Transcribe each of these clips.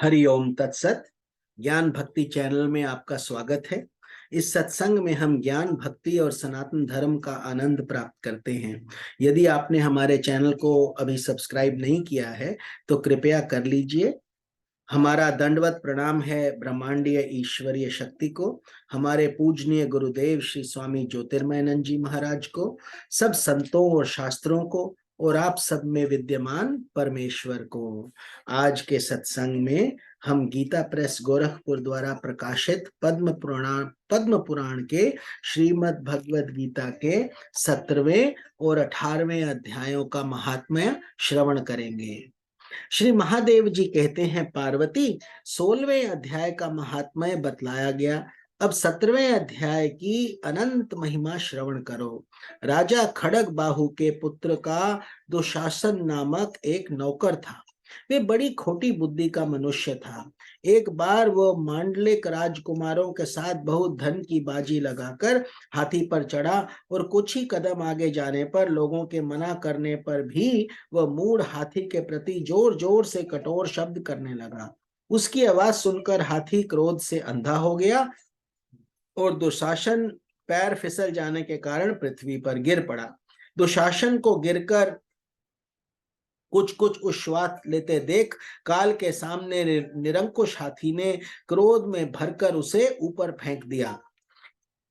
हरिओम तत्सत। ज्ञान भक्ति चैनल में आपका स्वागत है। इस सत्संग में हम ज्ञान भक्ति और सनातन धर्म का आनंद प्राप्त करते हैं। यदि आपने हमारे चैनल को अभी सब्सक्राइब नहीं किया है तो कृपया कर लीजिए। हमारा दंडवत प्रणाम है ब्रह्मांडीय ईश्वरीय शक्ति को, हमारे पूजनीय गुरुदेव श्री स्वामी ज्योतिर्मयानंद जी महाराज को, सब संतों और शास्त्रों को, और आप सब में विद्यमान परमेश्वर को। आज के सत्संग में हम गीता प्रेस गोरखपुर द्वारा प्रकाशित पद्म पुराण के श्रीमद् भगवद गीता के 17वें और 18वें अध्यायों का महात्म्य श्रवण करेंगे। श्री महादेव जी कहते हैं, पार्वती 16वें अध्याय का महात्म्य बतलाया गया, अब 17वें अध्याय की अनंत महिमा श्रवण करो। राजा खड़ग बाहु के पुत्र का दुशासन नामक एक नौकर था। वे बड़ी खोटी बुद्धि का मनुष्य था। एक बार वो मांडलिक राजकुमारों के साथ बहुत धन की बाजी लगाकर हाथी पर चढ़ा और कुछ ही कदम आगे जाने पर लोगों के मना करने पर भी वह मूढ़ हाथी के प्रति जोर जोर से कठोर शब्द करने लगा। उसकी आवाज सुनकर हाथी क्रोध से अंधा हो गया और दुशासन पैर फिसल जाने के कारण पृथ्वी पर गिर पड़ा। दुशासन को गिरकर कुछ कुछ उच्छ्वास लेते देख काल के सामने निरंकुश हाथी ने क्रोध में भरकर उसे ऊपर फेंक दिया।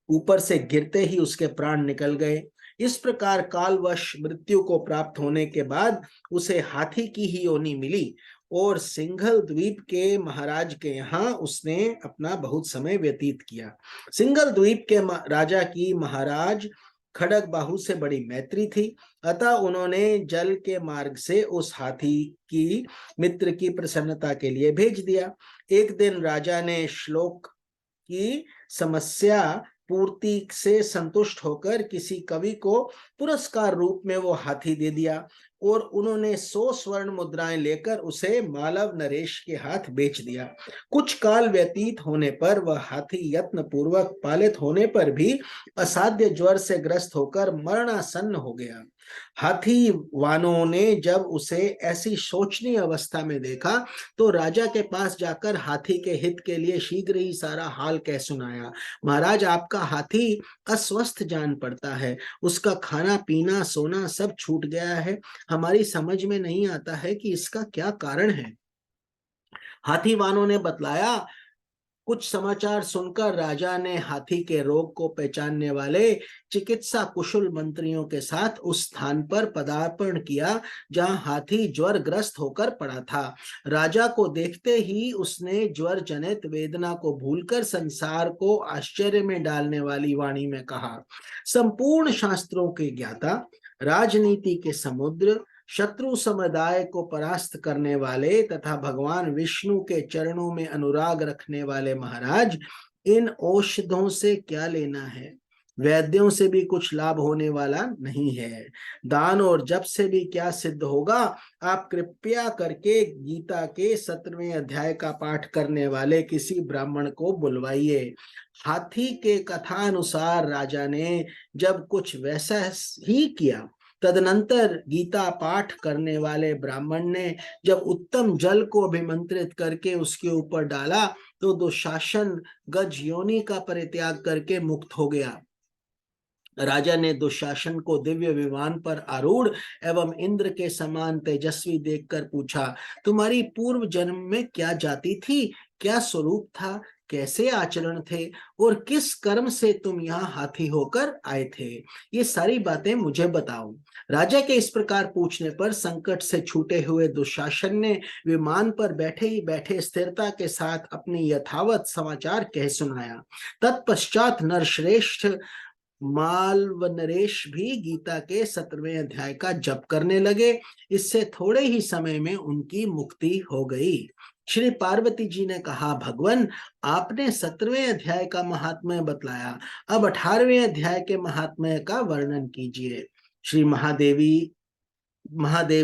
ऊपर से गिरते ही उसके प्राण निकल गए। इस प्रकार कालवश मृत्यु को प्राप्त होने के बाद उसे हाथी की ही योनि मिली और सिंघल द्वीप के महाराज के यहाँ उसने अपना बहुत समय व्यतीत किया। सिंघल द्वीप के राजा की महाराज खड़ग बाहु से बड़ी मैत्री थी, अतः उन्होंने जल के मार्ग से उस हाथी की मित्र की प्रसन्नता के लिए भेज दिया। एक दिन राजा ने श्लोक की समस्या पूर्ति से संतुष्ट होकर किसी कवि को पुरस्कार रूप में वो हाथी दे दिया और उन्होंने 100 स्वर्ण मुद्राएं लेकर उसे मालव नरेश के हाथ बेच दिया। कुछ काल व्यतीत होने पर वह हाथी यत्न पूर्वक पालित होने पर भी असाध्य ज्वर से ग्रस्त होकर मरणासन्न हो गया। हाथी वानों ने जब उसे ऐसी शोचनीय अवस्था में देखा तो राजा के पास जाकर हाथी के हित के लिए शीघ्र ही सारा हाल कह सुनाया। महाराज, आपका हाथी अस्वस्थ जान पड़ता है, उसका खाना पीना सोना सब छूट गया है। हमारी समझ में नहीं आता है कि इसका क्या कारण है। हाथी वानों ने बतलाया। कुछ समाचार सुनकर राजा ने हाथी के रोग को पहचानने वाले चिकित्सा कुशल मंत्रियों के साथ उस स्थान पर पदार्पण किया जहां हाथी ज्वर ग्रस्त होकर पड़ा था। राजा को देखते ही उसने ज्वर जनित वेदना को भूलकर संसार को आश्चर्य में डालने वाली वाणी में कहा, संपूर्ण शास्त्रों के ज्ञाता, राजनीति के समुद्र, शत्रु समुदाय को परास्त करने वाले तथा भगवान विष्णु के चरणों में अनुराग रखने वाले महाराज, इन औषधों से क्या लेना है? वैद्यों से भी कुछ लाभ होने वाला नहीं है। दान और जप से भी क्या सिद्ध होगा? आप कृपया करके गीता के 17वें अध्याय का पाठ करने वाले किसी ब्राह्मण को बुलवाइए। हाथी के कथानुसार राजा ने जब कुछ वैसा ही किया, तदनंतर गीता पाठ करने वाले ब्राह्मण ने जब उत्तम जल को अभिमंत्रित करके उसके ऊपर डाला तो दुशासन गज योनि का परित्याग करके मुक्त हो गया। राजा ने दुशासन को दिव्य विमान पर आरूढ़ एवं इंद्र के समान तेजस्वी देखकर पूछा, तुम्हारी पूर्व जन्म में क्या जाति थी, क्या स्वरूप था, कैसे आचरण थे और किस कर्म से तुम यहाँ हाथी होकर आए थे? ये सारी बातें मुझे बताओ। राजा के इस प्रकार पूछने पर संकट से छूटे हुए दुशासन ने विमान पर बैठे ही बैठे स्थिरता के साथ अपनी यथावत समाचार कह सुनाया। तत्पश्चात नरश्रेष्ठ मालव नरेश भी गीता के 17वें अध्याय का जप करने लगे। इससे थोड़े ही समय में उनकी मुक्ति हो गई। श्री पार्वती जी ने कहा, भगवान, आपने 17वें अध्याय का महात्म्य बतलाया, अब 18वें अध्याय के महात्म्य का वर्णन कीजिए। श्री महादेव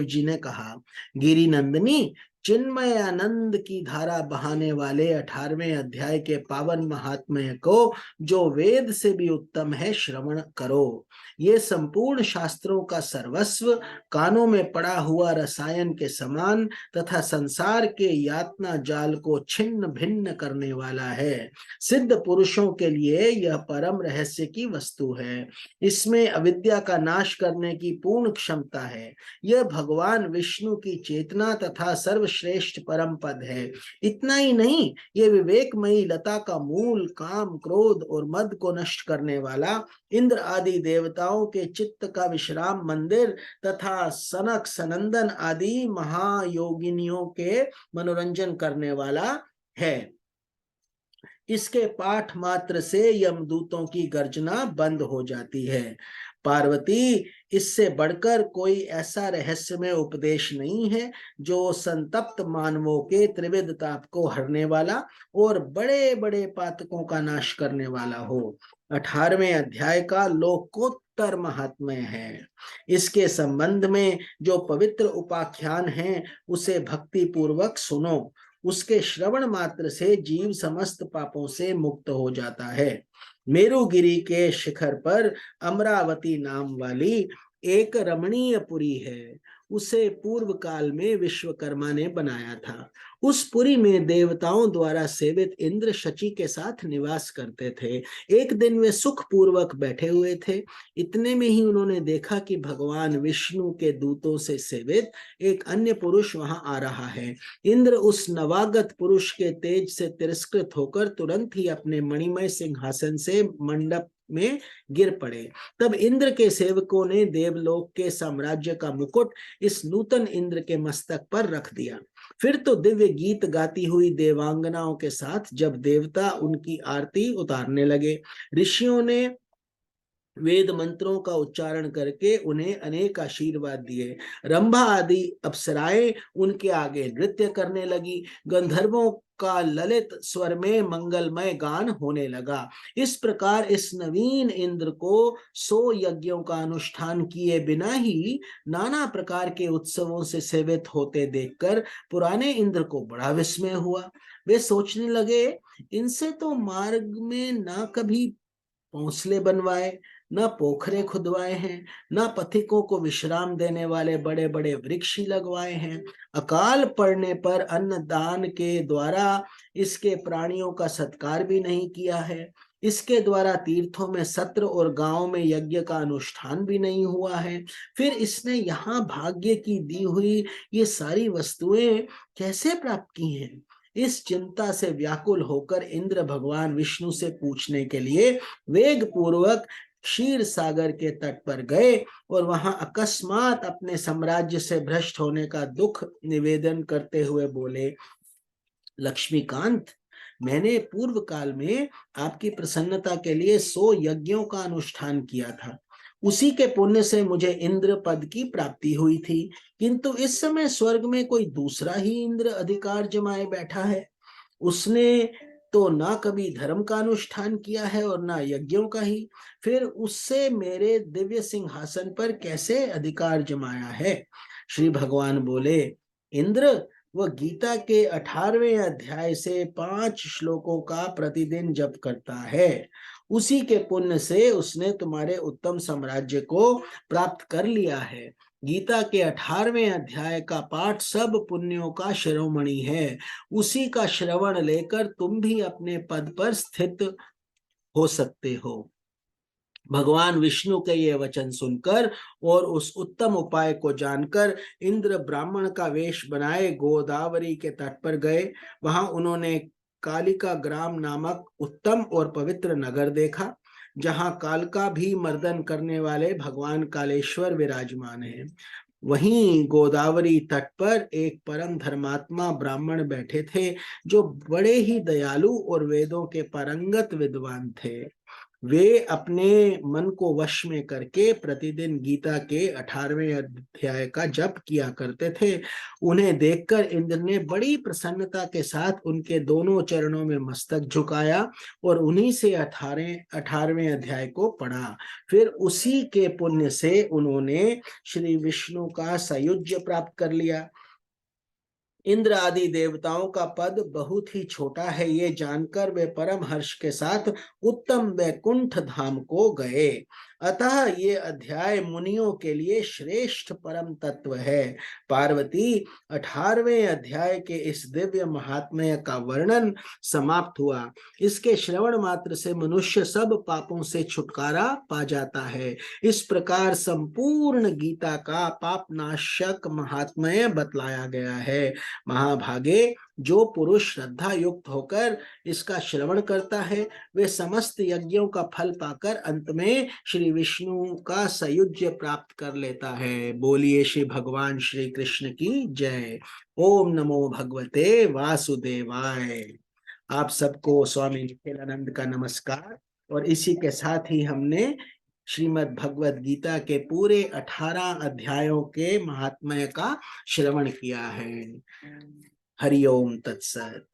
जी ने कहा, गिरि नंदिनी, चिन्मय आनंद की धारा बहाने वाले 18वें अध्याय के पावन महात्म्य को, जो वेद से भी उत्तम है, श्रवण करो। ये संपूर्ण शास्त्रों का सर्वस्व, कानों में पड़ा हुआ रसायन के समान तथा संसार के यातना जाल को छिन्न भिन्न करने वाला है। सिद्ध पुरुषों के लिए यह परम रहस्य की वस्तु है। इसमें अविद्या का नाश करने की पूर्ण क्षमता है। यह भगवान विष्णु की चेतना तथा सर्वश्रेष्ठ परम पद है। इतना ही नहीं, ये विवेकमयी लता का मूल, काम, क्रोध और मद को नष्ट करने वाला, इंद्र आदि देवताओं के चित्त का विश्राम मंदिर तथा सनक सनंदन आदि महायोगिनियों के मनोरंजन करने वाला है। इसके पाठ मात्र से यमदूतों की गर्जना बंद हो जाती है। पार्वती, इससे बढ़कर कोई ऐसा रहस्यमय उपदेश नहीं है जो संतप्त मानवों के त्रिविध ताप को हरने वाला और बड़े बड़े पातकों का नाश करने वाला हो। 18वें अध्याय का लोकोत्तर महात्म्य है। इसके संबंध में जो पवित्र उपाख्यान है, उसे भक्ति पूर्वक सुनो। उसके श्रवण मात्र से जीव समस्त पापों से मुक्त हो जाता है। मेरुगिरी के शिखर पर अमरावती नाम वाली एक रमणीय पुरी है। उसे पूर्व काल में विश्वकर्मा ने बनाया था। उस पुरी में देवताओं द्वारा सेवित इंद्र शची के साथ निवास करते थे। एक दिन वे सुख पूर्वक बैठे हुए थे। इतने में ही उन्होंने देखा कि भगवान विष्णु के दूतों से सेवित एक अन्य पुरुष वहां आ रहा है। इंद्र उस नवागत पुरुष के तेज से तिरस्कृत होकर तुरंत ही अपने मणिमय सिंहासन से मंडप में गिर पड़े। तब इंद्र के सेवकों ने देवलोक के साम्राज्य का मुकुट इस नूतन इंद्र के मस्तक पर रख दिया। फिर तो दिव्य गीत गाती हुई देवांगनाओं के साथ जब देवता उनकी आरती उतारने लगे, ऋषियों ने वेद मंत्रों का उच्चारण करके उन्हें अनेक आशीर्वाद दिए। रंभा आदि अप्सराएं उनके आगे नृत्य करने लगी। गंधर्वों का ललित स्वर में मंगलमय गान होने लगा। इस प्रकार इस नवीन इंद्र को 100 यज्ञों का अनुष्ठान किए बिना ही नाना प्रकार के उत्सवों से सेवित होते देखकर पुराने इंद्र को बड़ा विस्मय हुआ। वे सोचने लगे, इनसे तो मार्ग में ना कभी घोंसले बनवाए, न पोखरे खुदवाए हैं, न पथिकों को विश्राम देने वाले बड़े बड़े वृक्ष लगवाए हैं। अकाल पड़ने पर अन्नदान के द्वारा इसके प्राणियों का सत्कार भी नहीं किया है। इसके द्वारा तीर्थों में सत्र और गांवों में यज्ञ का अनुष्ठान भी नहीं हुआ है। फिर इसने यहाँ भाग्य की दी हुई ये सारी वस्तुएं कैसे प्राप्त की हैं? इस चिंता से व्याकुल होकर इंद्र भगवान विष्णु से पूछने के लिए वेग पूर्वक क्षीर सागर के तट पर गए और वहां अकस्मात अपने साम्राज्य से भ्रष्ट होने का दुख निवेदन करते हुए बोले, लक्ष्मीकांत, मैंने पूर्व काल में आपकी प्रसन्नता के लिए 100 यज्ञों का अनुष्ठान किया था। उसी के पुण्य से मुझे इंद्र पद की प्राप्ति हुई थी, किंतु इस समय स्वर्ग में कोई दूसरा ही इंद्र अधिकार जमाए बैठा है। उसने तो ना कभी धर्म का अनुष्ठान किया है और ना यज्ञों का ही, फिर उससे मेरे दिव्य सिंहासन पर कैसे अधिकार जमाया है? श्री भगवान बोले, इंद्र, वह गीता के 18वें अध्याय से 5 श्लोकों का प्रतिदिन जप करता है। उसी के पुण्य से उसने तुम्हारे उत्तम साम्राज्य को प्राप्त कर लिया है। गीता के 18वें अध्याय का पाठ सब पुण्यों का शिरोमणि है। उसी का श्रवण लेकर तुम भी अपने पद पर स्थित हो सकते हो। भगवान विष्णु के ये वचन सुनकर और उस उत्तम उपाय को जानकर इंद्र ब्राह्मण का वेश बनाए गोदावरी के तट पर गए। वहां उन्होंने कालिका ग्राम नामक उत्तम और पवित्र नगर देखा, जहां कालका भी मर्दन करने वाले भगवान कालेश्वर विराजमान हैं। वहीं गोदावरी तट पर एक परम धर्मात्मा ब्राह्मण बैठे थे, जो बड़े ही दयालु और वेदों के पारंगत विद्वान थे। वे अपने मन को वश में करके प्रतिदिन गीता के 18वें अध्याय का जप किया करते थे। उन्हें देखकर इंद्र ने बड़ी प्रसन्नता के साथ उनके दोनों चरणों में मस्तक झुकाया और उन्हीं से 18वें अध्याय को पढ़ा। फिर उसी के पुण्य से उन्होंने श्री विष्णु का सायुज्य प्राप्त कर लिया। इंद्र आदि देवताओं का पद बहुत ही छोटा है, ये जानकर वे परम हर्ष के साथ उत्तम वैकुंठ धाम को गए। अतः ये अध्याय मुनियों के लिए श्रेष्ठ परम तत्व है। पार्वती, 18वें अध्याय के इस दिव्य महात्म्य का वर्णन समाप्त हुआ। इसके श्रवण मात्र से मनुष्य सब पापों से छुटकारा पा जाता है। इस प्रकार संपूर्ण गीता का पापनाशक महात्म्य बतलाया गया है। महाभागे, जो पुरुष श्रद्धा युक्त होकर इसका श्रवण करता है, वे समस्त यज्ञों का फल पाकर अंत में श्री विष्णु का सायुज्य प्राप्त कर लेता है। बोलिए श्री भगवान श्री कृष्ण की जय। ओम नमो भगवते वासुदेवाय। आप सबको स्वामी निखिलानंद का नमस्कार। और इसी के साथ ही हमने श्रीमद् भगवत गीता के पूरे 18 अध्यायों के महात्म्य का श्रवण किया है। हरि ओम तत्सत।